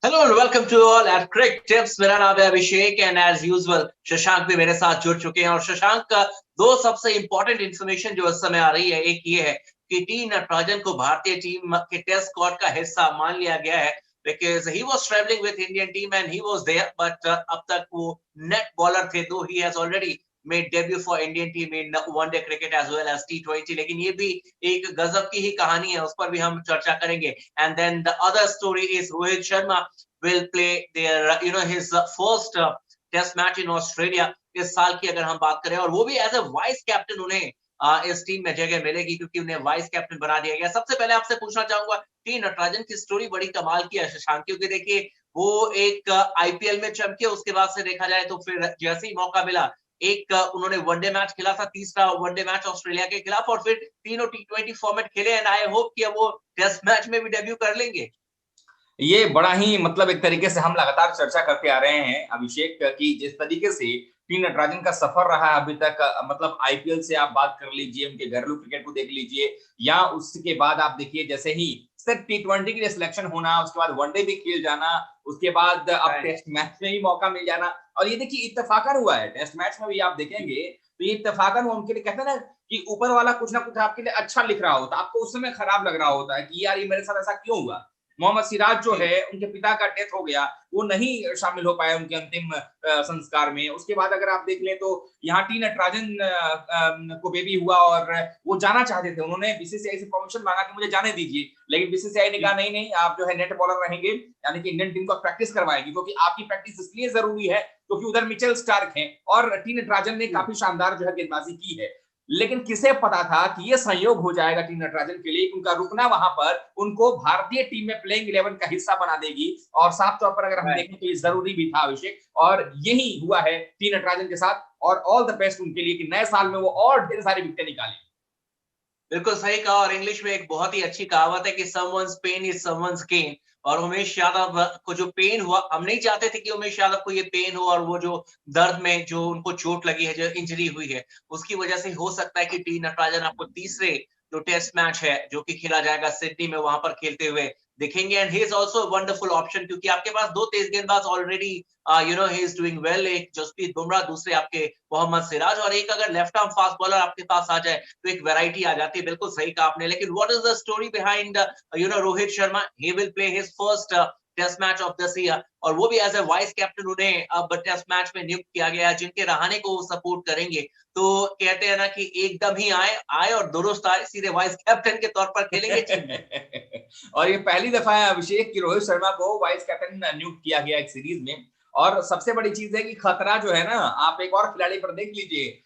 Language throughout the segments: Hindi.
Hello and welcome to all at cric tips. मेरा नाम है Abhishek and as usual Shashank भी मेरे साथ जुड़ चुके हैं। और शशांक का दो सबसे इंपॉर्टेंट इन्फॉर्मेशन जो इस समय आ रही है, एक ये है कि टी नटराजन को भारतीय टीम के टेस्ट स्क्वाड का हिस्सा मान लिया गया है because he was travelling with Indian team and he was there, but अब तक वो नेट बॉलर थे, though he has already made debut for Indian team in one day cricket as well as टी20। लेकिन ये भी एक गजब की ही कहानी है, उस पर भी हम चर्चा करेंगे। And then the other story is Rohit Sharma will play their his first test match in Australia इस साल की अगर हम बात करें, और वो भी एज ए वाइस कैप्टन उन्हें इस टीम में जगह मिलेगी क्योंकि उन्हें वाइस कैप्टन बना दिया गया। सबसे पहले आपसे पूछना चाहूंगा, टी नटराजन की स्टोरी बड़ी कमाल की है शशांक, क्योंकि देखिए वो एक आईपीएल में चमके, उसके बाद से देखा जाए तो फिर जैसे ही मौका मिला एक उन्होंने वनडे मैच खेला था, तीसरा वनडे मैच ऑस्ट्रेलिया के खिलाफ, और फिर तीनों टी20 फॉर्मेट खेले एंड आई होप कि अब वो टेस्ट मैच में भी डेब्यू कर लेंगे। ये बड़ा ही मतलब एक तरीके से हम लगातार चर्चा करते आ रहे हैं अभिषेक की जिस तरीके से टी नटराजन का सफर रहा है अभी तक मतलब आईपीएल से आप बात कर लीजिए, उनके घरेलू क्रिकेट को देख लीजिए, या उसके बाद आप देखिए जैसे ही सिर्फ टी20 के लिए सिलेक्शन होना, उसके बाद वनडे भी खेल जाना, उसके बाद अब राइट। टेस्ट मैच में ही मौका मिल जाना। और ये देखिए इत्तेफाकन हुआ है, टेस्ट मैच में भी आप देखेंगे तो ये इत्तेफाकन हुआ। उनके लिए कहते हैं ना कि ऊपर वाला कुछ ना कुछ आपके लिए अच्छा लिख रहा होता है, आपको उस समय खराब लग रहा होता है कि यार ये मेरे साथ ऐसा क्यों हुआ। मोहम्मद सिराज जो जी। है उनके पिता का डेथ हो गया, वो नहीं शामिल हो पाए उनके अंतिम संस्कार में। उसके बाद अगर आप देख लें तो यहाँ टी नटराजन को बेबी हुआ और वो जाना चाहते थे, उन्होंने बीसीसीआई से परमिशन मांगा कि मुझे जाने दीजिए, लेकिन बीसीसीआई ने कहा जी। नहीं नहीं, आप जो है नेट बॉलर रहेंगे, यानी कि इंडियन टीम को प्रैक्टिस करवाएगी, क्योंकि आपकी प्रैक्टिस इसलिए जरूरी है क्योंकि उधर मिचेल स्टार्क हैं और टी नटराजन ने जी। काफी शानदार जो है गेंदबाजी की है। लेकिन किसे पता था कि ये संयोग हो जाएगा टी नटराजन के लिए, उनका रुकना वहां पर उनको भारतीय टीम में प्लेइंग 11 का हिस्सा बना देगी। और साफ तौर पर अगर हम राइट। देखें तो ये जरूरी भी था अभिषेक, और यही हुआ है टी नटराजन के साथ। और ऑल द बेस्ट उनके लिए कि नए साल में वो और ढेर सारी विकेटें निकालें। बिल्कुल सही कहा, और इंग्लिश में एक बहुत ही अच्छी कहावत है कि someone's pain is someone's gain. और उमेश यादव को जो पेन हुआ, हम नहीं चाहते थे कि उमेश यादव को ये पेन हो, और वो जो दर्द में जो उनको चोट लगी है, जो इंजरी हुई है, उसकी वजह से हो सकता है कि टी नटराजन आपको तीसरे जो टेस्ट मैच है जो कि खेला जाएगा सिडनी में, वहां पर खेलते हुए दिखेंगे। And he is also wonderful option क्योंकि आपके पास दो तेज गेंदबाज already he is doing well, एक जसप्रीत बुमराह, दूसरे आपके मोहम्मद सिराज, और एक अगर लेफ्ट आर्म फास्ट बॉलर आपके पास आ जाए तो एक वैरायटी आ जाती है। बिल्कुल सही कहा आपने। लेकिन what is the story behind Rohit Sharma? He will play his first test match of this year, और वो भी एज ए वाइस कैप्टन उन्हें अब टेस्ट मैच में नियुक्त किया गया है, जिनके रहाने को वो सपोर्ट करेंगे। तो कहते हैं ना कि एकदम ही आए आए और दुरुस्त आए, सीधे वाइस कैप्टन के तौर पर खेलेंगे टीम में। और ये पहली दफा है अभिषेक कि रोहित शर्मा को वाइस कैप्टन नियुक्त किया गया एक सीरीज में। और सबसे बड़ी चीज है कि खतरा जो है ना, आप एक और खिलाड़ी पर देख लीजिए,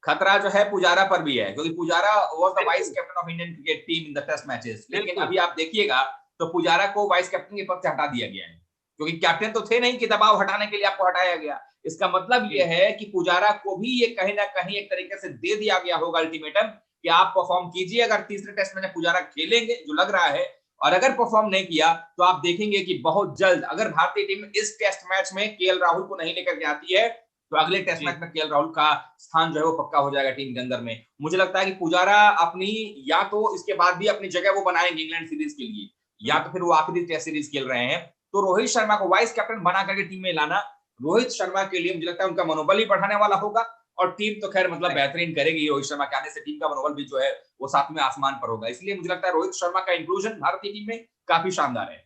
खतरा जो है पुजारा पर भी है, क्योंकि पुजारा वाज द वाइस बिल्कुल। Captain of Indian cricket team in the test matches, लेकिन बिल्कुल। अभी आप देखिएगा तो पुजारा को वाइस कैप्टन के पद से हटा दिया गया है, क्योंकि कैप्टन तो थे नहीं कि दबाव हटाने के लिए आपको हटाया गया। इसका मतलब जी। यह है कि पुजारा को भी ये कहीं ना कहीं एक तरीके से दे दिया गया होगा अल्टीमेटम कि आप परफॉर्म कीजिए। अगर तीसरे टेस्ट में पुजारा खेलेंगे जो लग रहा है, और अगर परफॉर्म नहीं किया तो आप देखेंगे कि बहुत जल्द अगर भारतीय टीम इस टेस्ट मैच में केएल राहुल को नहीं लेकर के आती है तो अगले टेस्ट मैच जी। में केएल राहुल का स्थान जो है वो पक्का हो जाएगा टीम के अंदर में। मुझे लगता है कि पुजारा अपनी, या तो इसके बाद भी अपनी जगह वो बनाएंगे इंग्लैंड सीरीज के लिए, या तो फिर वो आखिरी टेस्ट सीरीज खेल रहे हैं। तो रोहित शर्मा को वाइस कैप्टन बना करके टीम में लाना रोहित शर्मा के लिए मुझे लगता है उनका मनोबल भी बढ़ाने वाला होगा। और टीम तो खैर मतलब बेहतरीन करेगी, रोहित शर्मा के आने से टीम का मनोबल भी जो है वो सातवें आसमान पर होगा। इसलिए मुझे लगता है रोहित शर्मा का इंक्लूजन भारतीय टीम में काफी शानदार है।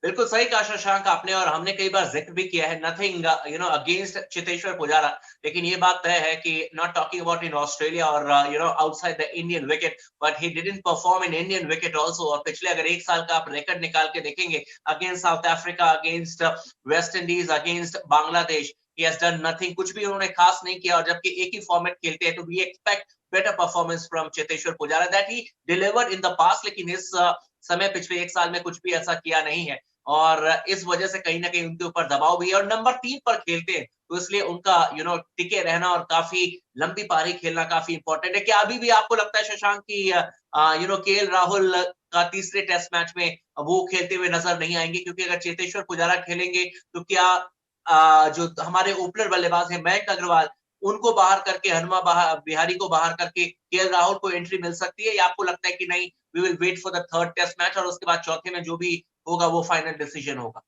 बिल्कुल सही कहा शशांक आपने, और हमने कई बार जिक्र भी किया है, नथिंग अगेंस्ट चेतेश्वर पुजारा, लेकिन ये बात तय है कि not talking about in Australia और outside the Indian wicket, but he didn't perform in Indian wicket also. और पिछले अगर एक साल का आप रिकॉर्ड निकाल के देखेंगे, against south Africa, against West Indies, against Bangladesh, he has done nothing, कुछ भी उन्होंने खास नहीं किया। और जबकि एक ही फॉर्मेट खेलते हैं तो we expect better performance from Cheteshwar Pujara that he delivered in the past, लेकिन इस समय पिछले एक साल में कुछ भी ऐसा किया नहीं है। और इस वजह से कहीं ना कहीं उनके ऊपर दबाव भी है, और नंबर 3 पर खेलते हैं तो इसलिए उनका टिके रहना और काफी लंबी पारी खेलना काफी इंपॉर्टेंट है। क्या अभी भी आपको लगता है शशांक की केएल राहुल का तीसरे टेस्ट मैच में वो खेलते हुए नजर नहीं आएंगे? क्योंकि अगर चेतेश्वर पुजारा खेलेंगे तो क्या जो हमारे ओपनर बल्लेबाज हैं मयंक अग्रवाल, उनको बाहर करके, हनुमा बिहारी को बाहर करके केएल राहुल को एंट्री मिल सकती है, या आपको लगता है कि नहीं, we will wait for the third test match और उसके बाद चौथे में जो भी होगा वो फाइनल डिसीजन होगा?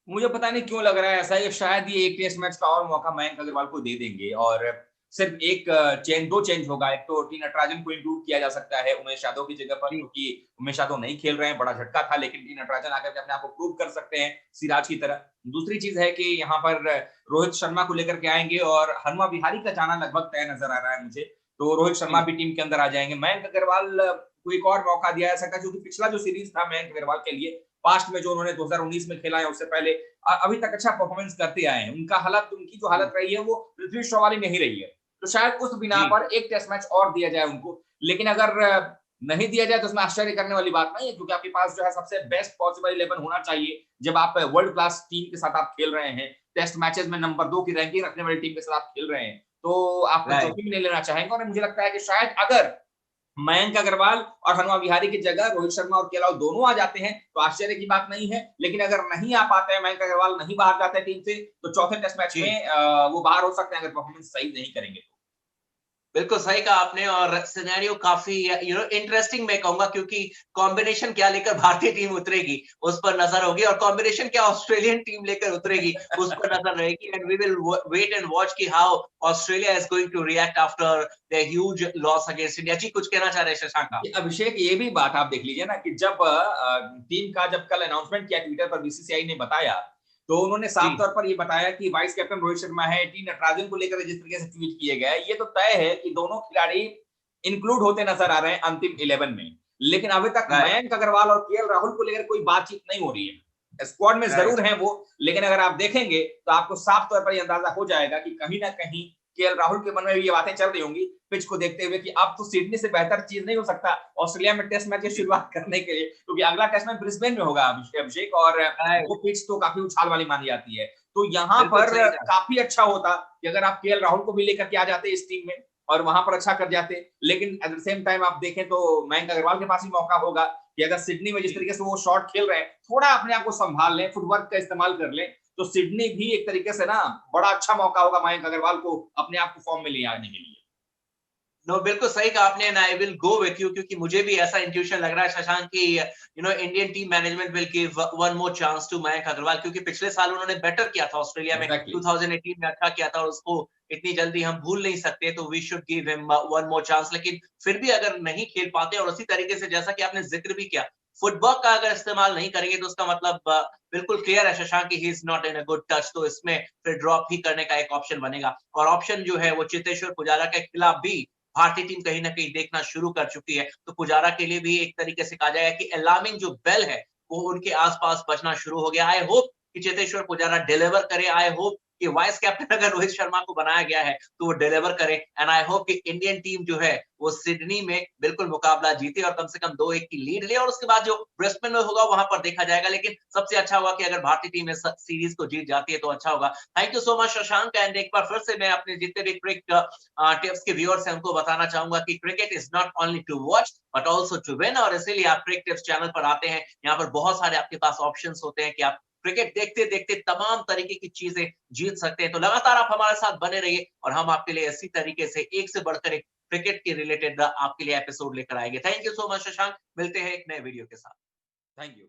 मुझे पता नहीं क्यों लग रहा है ऐसा, कि शायद ये एक टेस्ट मैच का और मौका मयंक अग्रवाल को दे देंगे और सिर्फ एक चेंज, 2 चेंज होगा। एक तो टी नटराजन को इंक्लूड किया जा सकता है उमेश यादव की जगह पर, जी, क्योंकि उमेश यादव नहीं खेल रहे हैं, बड़ा झटका था, लेकिन टी नटराजन आकर के अपने आप को प्रूव कर सकते हैं सिराज की तरह। दूसरी चीज है कि यहाँ पर रोहित शर्मा को लेकर के आएंगे और हनुमा विहारी का जाना लगभग तय नजर आ रहा है मुझे, तो रोहित शर्मा जी, भी टीम के अंदर आ जाएंगे। मयंक अग्रवाल को एक और मौका दिया जा सकता है, क्योंकि पिछला जो सीरीज था मयंक अग्रवाल के लिए, पास्ट में जो उन्होंने 2019 में खेला है, उससे पहले अभी तक अच्छा परफॉर्मेंस करते आए हैं। उनकी जो हालत जी, रही है वो पृथ्वी शॉ वाली नहीं रही है, तो शायद उस बिना जी, पर एक टेस्ट मैच और दिया जाए उनको। लेकिन अगर नहीं दिया जाए तो उसमें आश्चर्य करने वाली बात नहीं है, क्योंकि आपके पास जो है सबसे बेस्ट पॉसिबल 11 होना चाहिए जब आप वर्ल्ड क्लास टीम के साथ आप खेल रहे हैं, टेस्ट मैचेस में नंबर 2 की रैंकिंग रखने वाली टीम के साथ आप खेल रहे हैं, तो आप राइट। जोखिम नहीं लेना चाहेंगे। और मुझे लगता है कि शायद अगर मयंक अग्रवाल और हनुमा विहारी की जगह रोहित शर्मा और केएल दोनों आ जाते हैं तो आश्चर्य की बात नहीं है। लेकिन अगर नहीं आ पाते हैं, मयंक अग्रवाल नहीं बाहर जाते टीम से, तो चौथे टेस्ट मैच जी। में वो बाहर हो सकते हैं अगर परफॉर्मेंस सही नहीं करेंगे तो। बिल्कुल सही कहा आपने और सिनेरियो काफ़ी इंटरेस्टिंग मैं कहूँगा क्योंकि कॉम्बिनेशन क्या लेकर भारतीय टीम उतरेगी, उस पर नज़र होगी और कॉम्बिनेशन क्या ऑस्ट्रेलियन टीम लेकर उतरेगी, उस पर नज़र रहेगी and we will wait and watch कि how Australia is going to react after the huge loss against India. जी, कुछ कहना चाह रहे हैं शशांक आप? कि अभिषेक, ये भी बात आप देख लीजिए ना कि जब टीम का जब कल अनाउंसमेंट किया ट्विटर पर बीसीसीआई ने बताया, तो उन्होंने साफ जी, तौर पर ये बताया कि वाइस कैप्टन रोहित शर्मा है, टी नटराजन को लेकर जिस तरीके से ट्वीट किए गए, ये तो तय है कि दोनों खिलाड़ी इंक्लूड होते नजर आ रहे हैं अंतिम 11 में। लेकिन अभी तक राइट, मयंक अग्रवाल और केएल राहुल को लेकर कोई बातचीत नहीं हो रही है। स्क्वाड में राइट। जरूर हैं वो, लेकिन अगर आप देखेंगे तो आपको साफ तौर पर ये अंदाजा हो जाएगा कि कहीं ना कहीं केएल राहुल के मन में भी ये बातें चल रही होंगी पिच को देखते हुए कि अब तो सिडनी से बेहतर चीज नहीं हो सकता ऑस्ट्रेलिया में टेस्ट मैच की जी, शुरुआत करने के लिए, क्योंकि अगला टेस्ट मैच ब्रिस्बेन में होगा अभिषेक, और राइट, वो पिच तो काफी उछाल वाली मानी जाती है। तो यहाँ बिल्कुल पर सही कहा। काफी अच्छा होता कि अगर आप केएल राहुल को भी लेकर के आ जाते इस टीम में और वहां पर अच्छा कर जाते। लेकिन एट द सेम टाइम आप देखें तो मयंक अग्रवाल के पास भी मौका होगा कि अगर सिडनी में जिस जी। तरीके से वो शॉट खेल रहे हैं, थोड़ा अपने आप को संभाल लें, फुटवर्क का इस्तेमाल कर लें, तो सिडनी भी एक तरीके से ना बड़ा अच्छा मौका होगा मयंक अग्रवाल को अपने आप को फॉर्म में ले आने के लिए। नो बिल्कुल सही कहा आपने and I will go with you क्योंकि मुझे भी ऐसा इंट्यूशन लग रहा है शशांक कि Indian team management will give one more chance to Mayank Agarwal क्योंकि पिछले साल उन्होंने बेटर किया था ऑस्ट्रेलिया में एग्जैक्टली। 2018 में अच्छा किया था और उसको इतनी जल्दी हम भूल नहीं सकते तो we should give him one more chance लेकिन फिर भी अगर नहीं खेल पाते और उसी तरीके से जैसा कि आपने जिक्र भी किया फुटबॉल का अगर इस्तेमाल नहीं करेंगे तो उसका मतलब बिल्कुल क्लियर है शशांक कि he is not in a good touch तो इसमें फिर ड्रॉप ही करने का एक ऑप्शन बनेगा और ऑप्शन जो है वो चेतेश्वर पुजारा के खिलाफ भी भारतीय टीम कहीं न कहीं देखना शुरू कर चुकी है। तो पुजारा के लिए भी एक तरीके से कहा जाएगा कि अलार्मिंग जो बेल है, वो उनके आस-पास बजना शुरू हो गया। आई होप कि चेतेश्वर पुजारा डिलीवर करे। आई होप कि वाइस कैप्टन अगर रोहित शर्मा को बनाया गया है, तो वो डिलीवर करे एंड आई होप कि इंडियन टीम जो है, वो सिडनी में बिल्कुल मुकाबला जीते और कम से कम 2-1 की लीड ले और उसके बाद जो ब्रिस्बेन में होगा, वहाँ पर देखा जाएगा। लेकिन सबसे अच्छा होगा कि अगर भारतीय टीम इस सीरीज़ को जीत जाती है, तो अच्छा होगा। Thank you so much Shashank and एक बार फिर से मैं अपने जितने भी क्रिक टिप्स के व्यूअर्स हैं उनको बताना चाहूंगा कि cricket is not only to watch but also to win और इसीलिए आप क्रिक टिप्स चैनल पर आते हैं यहाँ पर बहुत सारे आपके पास ऑप्शंस होते हैं कि आप क्रिकेट देखते देखते तमाम तरीके की चीजें जीत सकते हैं तो लगातार आप हमारे साथ बने रहिए और हम आपके लिए इसी तरीके से एक से बढ़कर एक क्रिकेट के रिलेटेड आपके लिए एपिसोड लेकर आएंगे thank you so much Shashank मिलते हैं एक नए वीडियो के साथ थैंक यू।